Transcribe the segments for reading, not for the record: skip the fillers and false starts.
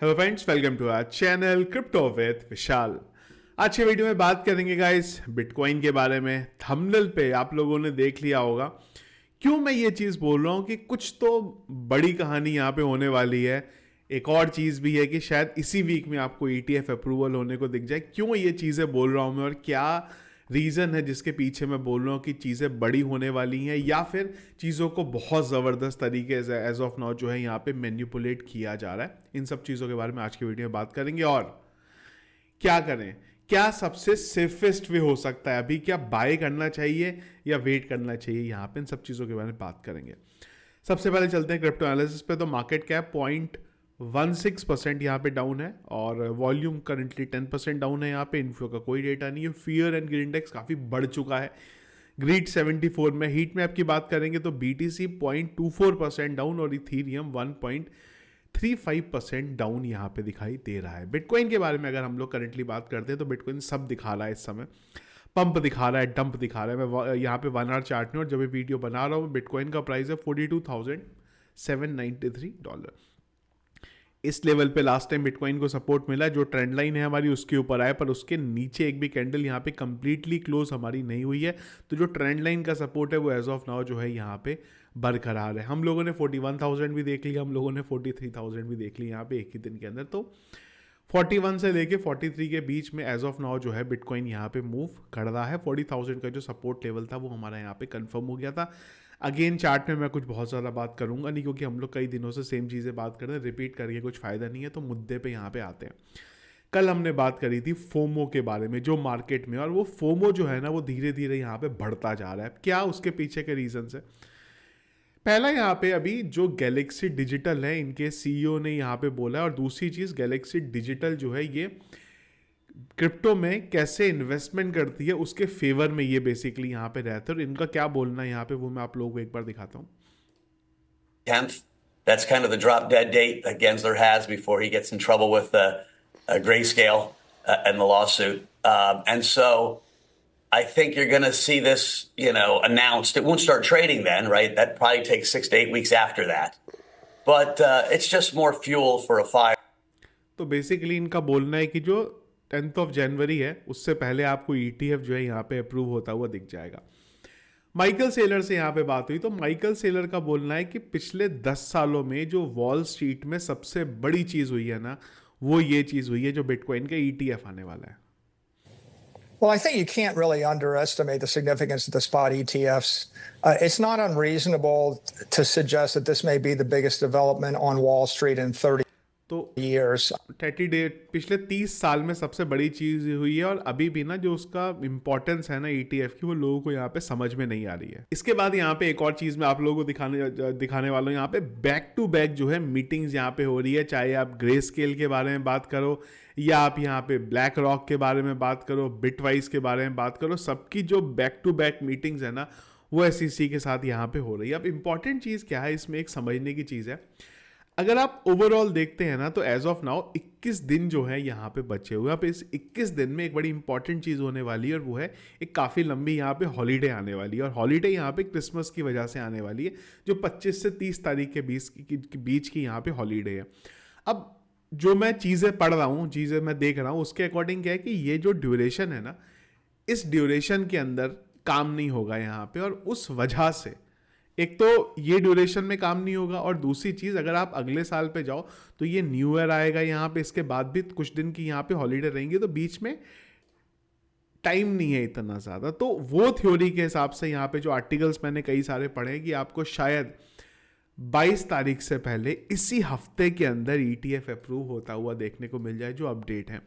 Hello friends, welcome to our channel crypto with Vishal. आज के video में बात करेंगे गाइस बिटकॉइन के बारे में। थंबनेल पे आप लोगों ने देख लिया होगा क्यों मैं ये चीज़ बोल रहा हूँ कि कुछ तो बड़ी कहानी यहाँ पे होने वाली है। एक और चीज़ भी है कि शायद इसी वीक में आपको ETF अप्रूवल होने को दिख जाए। क्यों ये चीज़ें बोल रहा हूँ मैं और क्या रीज़न है जिसके पीछे मैं बोल रहा हूँ कि चीज़ें बड़ी होने वाली हैं या फिर चीज़ों को बहुत ज़बरदस्त तरीके से एज ऑफ नाउ जो है यहाँ पे मैनिपुलेट किया जा रहा है। इन सब चीज़ों के बारे में आज की वीडियो में बात करेंगे और क्या करें, क्या सबसे सेफेस्ट वे हो सकता है, अभी क्या बाय करना चाहिए या वेट करना चाहिए, यहाँ पे इन सब चीज़ों के बारे में बात करेंगे। सबसे पहले चलते हैं क्रिप्टो एनालिसिस पे। तो मार्केट कैप 0.16% यहाँ पे डाउन है और वॉल्यूम करंटली 10% डाउन है। यहाँ पे इन्फ्लो का कोई डेटा नहीं है। फियर एंड ग्रीड इंडेक्स काफ़ी बढ़ चुका है। ग्रीड 74 में। हीट मैप की बात करेंगे तो BTC 0.24% डाउन और इथीरियम 1.35% डाउन यहाँ पे दिखाई दे रहा है। बिटकॉइन के बारे में अगर हम लोग करंटली बात करते हैं तो बिटकॉइन सब दिखा रहा है इस समय। पंप दिखा रहा है, डंप दिखा रहा है। मैं यहाँ पे 1 आवर चार्ट में और जब ये वीडियो बना रहा हूँ बिटकॉइन का प्राइस है $42,793। इस लेवल पे लास्ट टाइम बिटकॉइन को सपोर्ट मिला, जो ट्रेंड लाइन है हमारी उसके ऊपर आए, पर उसके नीचे एक भी कैंडल यहाँ पे कंप्लीटली क्लोज हमारी नहीं हुई है। तो जो ट्रेंड लाइन का सपोर्ट है वो एज ऑफ नाउ जो है यहाँ पे बरकरार है। हम लोगों ने 41,000 भी देख लिया, हम लोगों ने 43,000 भी देख ली यहाँ पे एक ही दिन के अंदर। तो 41 से लेके 43 के बीच में एज ऑफ नाउ जो है बिटकॉइन यहाँ पे मूव कर रहा है। 40,000 का जो सपोर्ट लेवल था वो हमारा यहाँ पे कंफर्म हो गया था। अगेन चार्ट में मैं कुछ बहुत ज़्यादा बात करूंगा नहीं, क्योंकि हम लोग कई दिनों से सेम चीज़ें बात कर रहे हैं, रिपीट करके कुछ फ़ायदा नहीं है। तो मुद्दे पे यहाँ पे आते हैं। कल हमने बात करी थी फोमो के बारे में जो मार्केट में, और वो फोमो जो है ना वो धीरे धीरे यहाँ पे बढ़ता जा रहा है। क्या उसके पीछे के रीजन है? पहला यहाँ पे अभी जो गैलेक्सी डिजिटल है इनके CEO ने यहाँ पे बोला है, और दूसरी चीज़ गैलेक्सी डिजिटल जो है ये क्रिप्टो में कैसे इन्वेस्टमेंट करती है उसके फेवर में ये बेसिकली यहाँ पे रहते हैं। और इनका क्या बोलना है यहाँ पे वो मैं आप लोगों को एक बार दिखाता हूँ। 10th. That's kind of the drop dead date that Gensler has before he gets in trouble with Grayscale and the lawsuit. And so I think you're going to see this, announced. It won't start trading then, right? That probably takes 6 to 8 weeks after that. But it's just more fuel for a fire. तो basically इनका बोलना है कि जो 10th of January है उससे पहले आपको ETF जो है यहाँ पे अप्रूव होता हुआ दिख जाएगा। माइकल सेलर से यहाँ पे बात हुई तो माइकल सेलर का बोलना है कि पिछले 10 सालों में जो वॉल स्ट्रीट में सबसे बड़ी चीज़ हुई है ना, वो ये चीज़ हुई है जो बिटकॉइन का ETF आने वाला है। Well, I think you can't really underestimate the significance of the spot ETFs. It's not unreasonable to suggest that this may be the biggest development on Wall Street in 30 तो years. 30 day पिछले 30 साल में सबसे बड़ी चीज़ हुई है, और अभी भी ना जो उसका इंपॉर्टेंस है ना ETF की, वो लोगों को यहाँ पे समझ में नहीं आ रही है। इसके बाद यहाँ पे एक और चीज़ मैं आप लोगों को दिखाने वाला हूँ। यहाँ पे बैक टू बैक जो है मीटिंग्स यहाँ पे हो रही है, चाहे आप ग्रे स्केल के बारे में बात करो या आप यहाँ पे ब्लैक रॉक के बारे में बात करो, बिटवाइज के बारे में बात करो, सबकी जो बैक टू बैक मीटिंग्स है ना वो SEC के साथ यहाँ पे हो रही है। अब इंपॉर्टेंट चीज़ क्या है इसमें, एक समझने की चीज़ है। अगर आप ओवरऑल देखते हैं ना तो एज ऑफ नाउ 21 दिन जो है यहाँ पे बचे हुए। अब इस 21 दिन में एक बड़ी इंपॉर्टेंट चीज़ होने वाली है, और वो है एक काफ़ी लंबी यहाँ पे हॉलीडे आने वाली है। और हॉलीडे यहाँ पे क्रिसमस की वजह से आने वाली है, जो 25 से 30 तारीख के बीच की यहाँ पे हॉलीडे है। अब जो मैं चीज़ें पढ़ रहा हूँ, चीज़ें मैं देख रहा हूँ, उसके अकॉर्डिंग क्या है कि ये जो ड्यूरेशन है ना, इस ड्यूरेशन के अंदर काम नहीं होगा यहाँ पे। और उस वजह से एक तो ये ड्यूरेशन में काम नहीं होगा, और दूसरी चीज़ अगर आप अगले साल पे जाओ तो ये न्यू ईयर आएगा यहाँ पे, इसके बाद भी कुछ दिन की यहाँ पे हॉलीडे रहेंगी, तो बीच में टाइम नहीं है इतना ज़्यादा। तो वो थ्योरी के हिसाब से यहाँ पे जो आर्टिकल्स मैंने कई सारे पढ़े हैं कि आपको शायद 22 तारीख से पहले इसी हफ्ते के अंदर ETF अप्रूव होता हुआ देखने को मिल जाए, जो अपडेट है।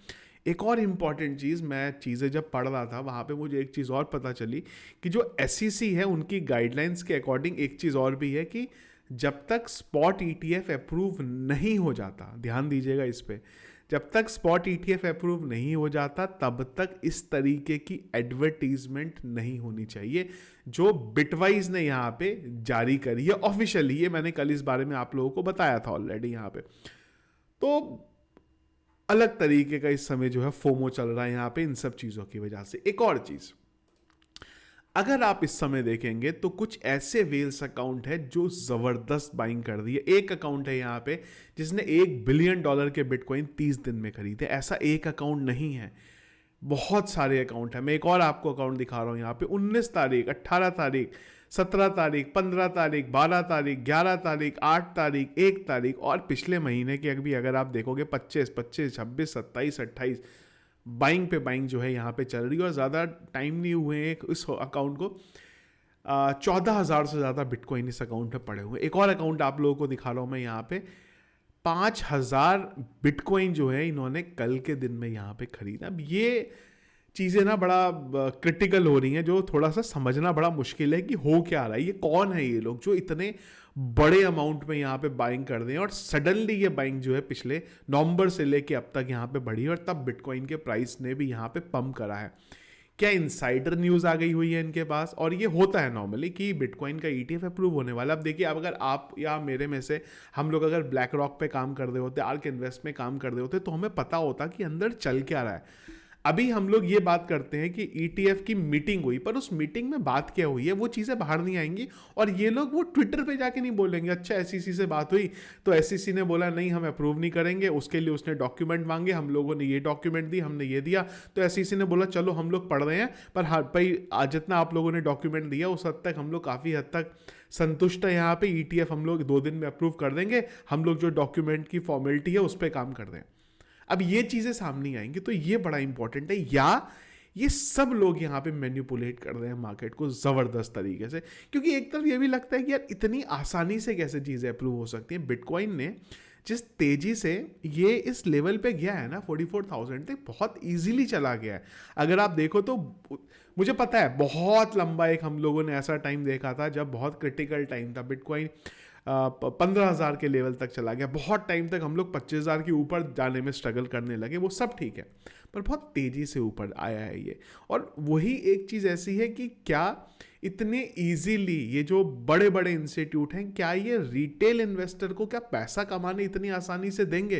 एक और इम्पॉर्टेंट चीज़, मैं चीज़ें जब पढ़ रहा था वहाँ पे मुझे एक चीज़ और पता चली कि जो SEC है उनकी गाइडलाइंस के अकॉर्डिंग एक चीज़ और भी है कि जब तक स्पॉट ETF अप्रूव नहीं हो जाता, ध्यान दीजिएगा इस पे, जब तक स्पॉट ETF अप्रूव नहीं हो जाता तब तक इस तरीके की एडवर्टीजमेंट नहीं होनी चाहिए, जो बिटवाइज ने यहाँ पे जारी करी है ऑफिशियली। ये मैंने कल इस बारे में आप लोगों को बताया था ऑलरेडी यहाँ पे। तो अलग तरीके का इस समय जो है फोमो चल रहा है यहाँ पे इन सब चीज़ों की वजह से। एक और चीज़, अगर आप इस समय देखेंगे तो कुछ ऐसे वेल्स अकाउंट है जो जबरदस्त बाइंग कर दी है। एक अकाउंट है यहाँ पे जिसने $1 बिलियन के बिटकॉइन 30 दिन में खरीदे। ऐसा एक अकाउंट नहीं है, बहुत सारे अकाउंट है। मैं एक और आपको अकाउंट दिखा रहा हूँ यहाँ पे। 19 तारीख, 18 तारीख, 17 तारीख, 15 तारीख, 12 तारीख, 11 तारीख, 8 तारीख, 1 तारीख, और पिछले महीने की अभी अगर आप देखोगे 25, 26, 26, 27, 28 बाइंग पे बाइंग जो है यहाँ पे चल रही है। और ज़्यादा टाइम नहीं हुए हैं इस अकाउंट को, 14,000 से ज़्यादा बिटकॉइन इस अकाउंट में पड़े हुए। एक और अकाउंट आप लोगों को दिखा रहा हूँ मैं यहाँ पे, 5,000 बिटकॉइन जो है इन्होंने कल के दिन में यहाँ पे खरीदा। अब ये चीज़ें ना बड़ा क्रिटिकल हो रही हैं, जो थोड़ा सा समझना बड़ा मुश्किल है कि हो क्या रहा है, ये कौन है ये लोग जो इतने बड़े अमाउंट में यहाँ पे बाइंग कर दें। और सडनली ये बाइंग जो है पिछले नवंबर से लेके अब तक यहाँ पे बढ़ी है, और तब बिटकॉइन के प्राइस ने भी यहाँ पे पंप करा है। क्या इनसाइडर न्यूज़ आ गई हुई है इनके पास? और ये होता है नॉर्मली कि बिटकॉइन का ईटीएफ अप्रूव होने वाला। अब देखिए, अब अगर आप या मेरे में से हम लोग अगर ब्लैक रॉक पे काम कर रहे होते, आर्क इन्वेस्ट में काम कर रहे होते, तो हमें पता होता कि अंदर चल क्या रहा है। अभी हम लोग ये बात करते हैं कि ईटीएफ की मीटिंग हुई, पर उस मीटिंग में बात क्या हुई है वो चीज़ें बाहर नहीं आएंगी। और ये लोग वो ट्विटर पे जाके नहीं बोलेंगे अच्छा एसईसी से बात हुई तो एसईसी ने बोला नहीं हम अप्रूव नहीं करेंगे, उसके लिए उसने डॉक्यूमेंट मांगे, हम लोगों ने ये डॉक्यूमेंट दी, हमने ये दिया, तो एसईसी ने बोला चलो हम लोग पढ़ रहे हैं, पर हाँ भाई जितना आप लोगों ने डॉक्यूमेंट दिया उस हद तक हम लोग काफ़ी हद तक संतुष्ट है। यहाँ पे ईटीएफ हम लोग 2 दिन में अप्रूव कर देंगे, हम लोग जो डॉक्यूमेंट की फॉर्मेलिटी है उस पर काम कर दें। अब ये चीज़ें सामने आएंगी तो ये बड़ा इंपॉर्टेंट है, या ये सब लोग यहाँ पे मैनिपुलेट कर रहे हैं मार्केट को ज़बरदस्त तरीके से। क्योंकि एक तरफ ये भी लगता है कि यार इतनी आसानी से कैसे चीज़ें अप्रूव हो सकती हैं। बिटकॉइन ने जिस तेज़ी से ये इस लेवल पे गया है ना 44,000 तक, बहुत इजीली चला गया है। अगर आप देखो तो मुझे पता है बहुत लंबा एक हम लोगों ने ऐसा टाइम देखा था जब बहुत क्रिटिकल टाइम था, बिटकॉइन 15,000 के लेवल तक चला गया। बहुत टाइम तक हम लोग 25,000 के ऊपर जाने में स्ट्रगल करने लगे, वो सब ठीक है, पर बहुत तेज़ी से ऊपर आया है ये। और वही एक चीज़ ऐसी है कि क्या इतने इजीली ये जो बड़े बड़े इंस्टीट्यूट हैं, क्या ये रिटेल इन्वेस्टर को क्या पैसा कमाने इतनी आसानी से देंगे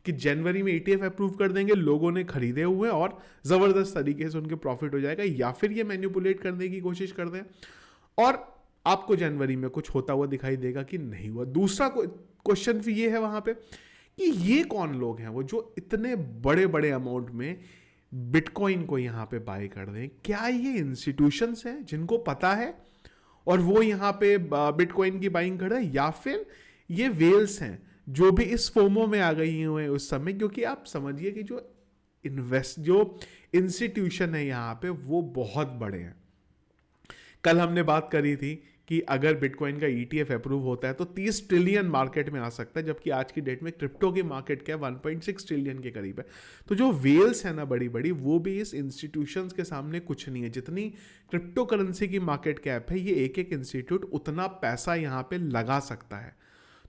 कि जनवरी में ईटीएफ अप्रूव कर देंगे, लोगों ने खरीदे हुए और ज़बरदस्त तरीके से उनके प्रॉफिट हो जाएगा, या फिर ये मैनिपुलेट करने की कोशिश कर दें और आपको जनवरी में कुछ होता हुआ दिखाई देगा कि नहीं हुआ। दूसरा क्वेश्चन भी ये है वहां पे कि ये कौन लोग हैं वो जो इतने बड़े बड़े अमाउंट में बिटकॉइन को यहां पे बाय कर दें? क्या ये इंस्टीट्यूशंस हैं जिनको पता है और वो यहां पे बिटकॉइन की बाइंग कर रहे हैं, या फिर ये वेल्स हैं जो भी इस फोमो में आ गई हुए उस समय? क्योंकि आप समझिए कि जो इंस्टीट्यूशन है यहां पे वो बहुत बड़े हैं। कल हमने बात करी थी कि अगर बिटकॉइन का ईटीएफ अप्रूव होता है तो 30 ट्रिलियन मार्केट में आ सकता है, जबकि आज की डेट में क्रिप्टो की मार्केट क्या 1.6 ट्रिलियन के करीब है। तो जो वेल्स है ना बड़ी बड़ी, वो भी इस इंस्टीट्यूशंस के सामने कुछ नहीं है। जितनी क्रिप्टो करेंसी की मार्केट कैप है, ये एक एक इंस्टीट्यूट उतना पैसा यहाँ पे लगा सकता है,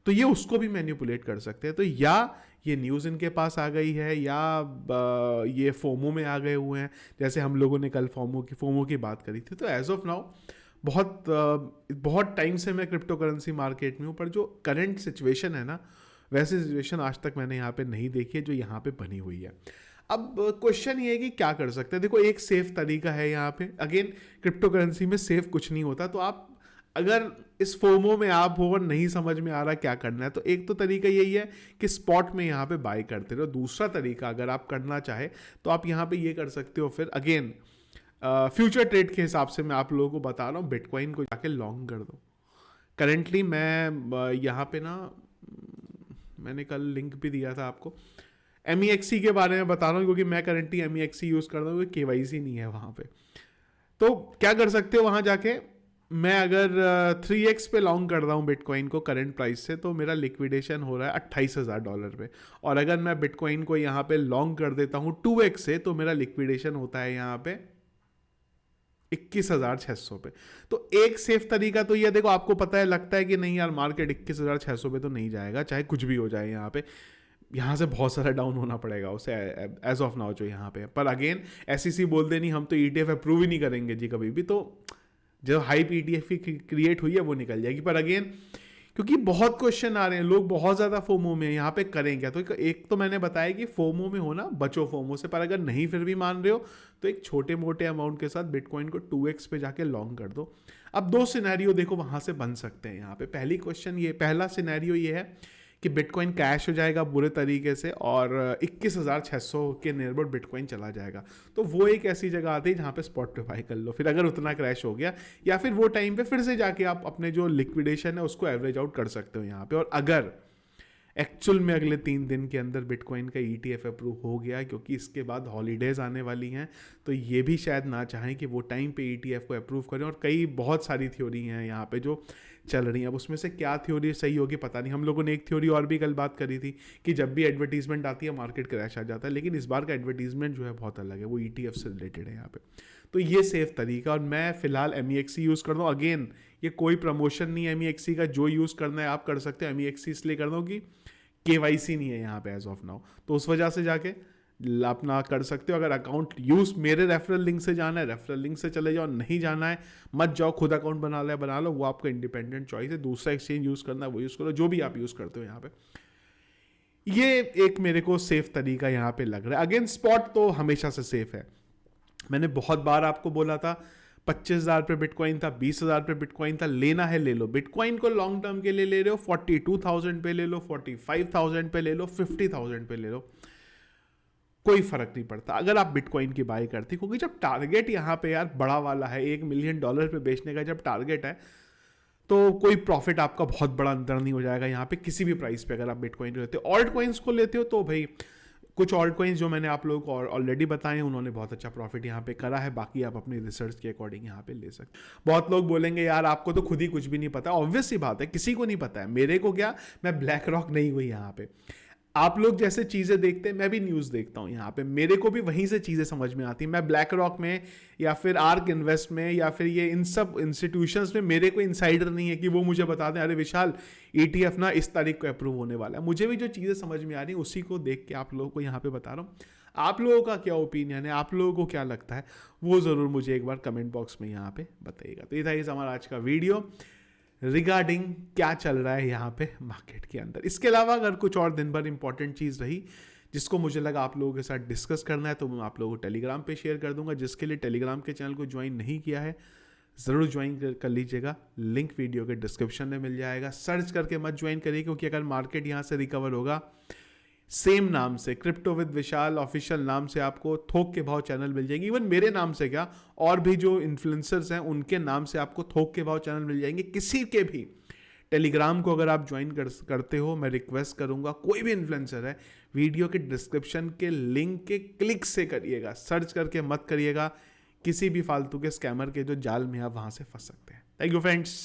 तो ये उसको भी मैनिपुलेट कर सकते हैं। तो या ये न्यूज़ इनके पास आ गई है, या ये फोमो में आ गए हुए हैं, जैसे हम लोगों ने कल फोमो की बात करी थी। तो एज ऑफ नाउ बहुत टाइम से मैं क्रिप्टो करेंसी मार्केट में हूँ, पर जो करंट सिचुएशन है ना, वैसी सिचुएशन आज तक मैंने यहाँ पे नहीं देखी है जो यहाँ पे बनी हुई है। अब क्वेश्चन ये है कि क्या कर सकते हैं। देखो, एक सेफ तरीका है यहाँ पे, अगेन क्रिप्टो करेंसी में सेफ कुछ नहीं होता, तो आप अगर इस फोमो में आप हो और नहीं समझ में आ रहा क्या करना है, तो एक तो तरीका यही है कि स्पॉट में यहाँ पे बाय करते रहो। दूसरा तरीका अगर आप करना चाहे तो आप यहाँ पे ये कर सकते हो, फिर अगेन फ्यूचर ट्रेड के हिसाब से मैं आप लोगों को बता रहा हूँ, बिटकॉइन को जाके लॉन्ग कर दो। करेंटली मैं यहाँ पे ना, मैंने कल लिंक भी दिया था आपको, MEXC के बारे में बता रहा हूँ, क्योंकि मैं करेंटली MEXC यूज़ कर रहा हूँ, KYC नहीं है वहाँ पे। तो क्या कर सकते हो वहाँ जाके, मैं अगर 3x पे लॉन्ग कर रहा हूँ बिटकॉइन को करंट प्राइस से, तो मेरा लिक्विडेशन हो रहा है $28,000 पे। और अगर मैं बिटकॉइन को यहाँ पे लॉन्ग कर देता हूँ 2x से, तो मेरा लिक्विडेशन होता है यहाँ पे 21,600 पे। तो एक सेफ तरीका तो ये, देखो आपको पता है, लगता है कि नहीं यार मार्केट 21,600 पे तो नहीं जाएगा, चाहे कुछ भी हो जाए यहाँ पे, यहाँ से बहुत सारा डाउन होना पड़ेगा उसे एज ऑफ नाउ जो यहाँ पे। पर अगेन SEC बोलते नहीं हम तो ETF अप्रूव ही नहीं करेंगे जी कभी भी, तो जो हाइप ETF की क्रिएट हुई है वो निकल जाएगी। पर अगेन क्योंकि बहुत क्वेश्चन आ रहे हैं, लोग बहुत ज़्यादा फोमो में यहाँ पे करें क्या। तो एक तो मैंने बताया कि फोमो में होना, बचो फोमो से। पर अगर नहीं फिर भी मान रहे हो तो एक छोटे मोटे अमाउंट के साथ बिटकॉइन को 2x पे जाके लॉन्ग कर दो। अब दो सिनेरियो देखो वहाँ से बन सकते हैं यहाँ पे। पहला सिनेरियो ये है कि बिटकॉइन कैश हो जाएगा बुरे तरीके से और 21,600 के नियरबोर्ड बिटकॉइन चला जाएगा। तो वो एक ऐसी जगह आती है जहाँ पे स्पॉट पे बाई कर लो फिर, अगर उतना क्रैश हो गया। या फिर वो टाइम पे फिर से जाके आप अपने जो लिक्विडेशन है उसको एवरेज आउट कर सकते हो यहाँ पे। और अगर एक्चुअल में अगले 3 दिन के अंदर बिटकॉइन का ETF अप्रूव हो गया, क्योंकि इसके बाद हॉलीडेज आने वाली हैं, तो ये भी शायद ना चाहें कि वो टाइम पे ETF को अप्रूव करें। और बहुत सारी थ्योरी हैं यहाँ पे जो चल रही हैं। अब उसमें से क्या थ्योरी सही होगी पता नहीं। हम लोगों ने एक थ्योरी और भी कल बात करी थी कि जब भी एडवर्टीजमेंट आती है मार्केट क्रैश आ जाता है, लेकिन इस बार का एडवर्टीजमेंट जो है बहुत अलग है, वो ETF से रिलेटेड है यहाँ पे। तो ये सेफ तरीका। और मैं फिलहाल MEXC यूज़ कर दूँ। अगेन ये कोई प्रमोशन नहीं है MEXC का, जो यूज़ करना है आप कर सकते हो। MEXC इसलिए कर दो कि KYC नहीं है यहाँ पे एज ऑफ नाउ, तो उस वजह से जाके अपना कर सकते हो। अगर अकाउंट यूज मेरे रेफरल लिंक से जाना है, रेफरल लिंक से चले जाओ, नहीं जाना है मत जाओ, खुद अकाउंट बना लो, वो आपका इंडिपेंडेंट चॉइस है। दूसरा एक्सचेंज यूज करना है वो यूज करो, जो भी आप यूज करते हो यहाँ पे। ये एक मेरे को सेफ तरीका यहाँ पे लग रहा है। अगेन स्पॉट तो हमेशा से सेफ है। मैंने बहुत बार आपको बोला था 25,000 पे बिटकॉइन था, 20,000 पे बिटकॉइन था, लेना है ले लो। बिटकॉइन को लॉन्ग टर्म के लिए ले रहे हो 42,000 पे ले लो, 45,000 पे ले लो, 50,000 पे ले लो, कोई फर्क नहीं पड़ता अगर आप बिटकॉइन की बाई करती। क्योंकि जब टारगेट यहाँ पे यार बड़ा वाला है, $1 मिलियन पे बेचने का जब टारगेट है, तो कोई प्रॉफिट आपका बहुत बड़ा अंदर नहीं हो जाएगा यहाँ पे किसी भी प्राइस पे अगर आप बिटकॉइन लेते हो। ऑल्ट कॉइन्स को लेते हो तो भाई कुछ ऑल्ट कॉइन्स जो मैंने आप लोगों को ऑलरेडी बताए हैं, उन्होंने बहुत अच्छा प्रॉफिट यहाँ पे करा है। बाकी आप अपनी रिसर्च के अकॉर्डिंग यहाँ पे ले सकते। बहुत लोग बोलेंगे यार आपको तो खुद ही कुछ भी नहीं पता। ऑब्वियस सी बात है, किसी को नहीं पता है। मेरे को क्या, मैं ब्लैक रॉक नहीं हुई यहाँ पे। आप लोग जैसे चीज़ें देखते हैं मैं भी न्यूज़ देखता हूँ यहाँ पे, मेरे को भी वहीं से चीज़ें समझ में आती हैं। मैं ब्लैक रॉक में या फिर आर्क इन्वेस्ट में या फिर ये इन सब इंस्टीट्यूशंस में मेरे को इनसाइडर नहीं है कि वो मुझे बता दें अरे विशाल ETF ना इस तारीख को अप्रूव होने वाला है। मुझे भी जो चीज़ें समझ में आ रही हैं उसी को देख के आप लोगों को यहाँ पे बता रहा हूँ। आप लोगों का क्या ओपिनियन है, आप लोगों को क्या लगता है, वो ज़रूर मुझे एक बार कमेंट बॉक्स में यहाँ पे बताइएगा। तो ये था इस हमारा आज का वीडियो रिगार्डिंग क्या चल रहा है यहाँ पे मार्केट के अंदर। इसके अलावा अगर कुछ और दिन भर इंपॉर्टेंट चीज़ रही जिसको मुझे लगा आप लोगों के साथ डिस्कस करना है, तो मैं आप लोगों को टेलीग्राम पे शेयर कर दूंगा। जिसके लिए टेलीग्राम के चैनल को ज्वाइन नहीं किया है ज़रूर ज्वाइन कर लीजिएगा, लिंक वीडियो के डिस्क्रिप्शन में मिल जाएगा। सर्च करके मत ज्वाइन करिए, क्योंकि अगर मार्केट यहाँ से रिकवर होगा, सेम नाम से क्रिप्टो विद विशाल ऑफिशियल नाम से आपको थोक के भाव चैनल मिल जाएंगे। इवन मेरे नाम से क्या, और भी जो इन्फ्लुएंसर्स हैं उनके नाम से आपको थोक के भाव चैनल मिल जाएंगे। किसी के भी टेलीग्राम को अगर आप ज्वाइन करते हो, मैं रिक्वेस्ट करूंगा कोई भी इन्फ्लुएंसर है, वीडियो के डिस्क्रिप्शन के लिंक के क्लिक से करिएगा, सर्च करके मत करिएगा। किसी भी फालतू के स्कैमर के जो जाल में आप वहां से फंस सकते हैं। Thank you friends.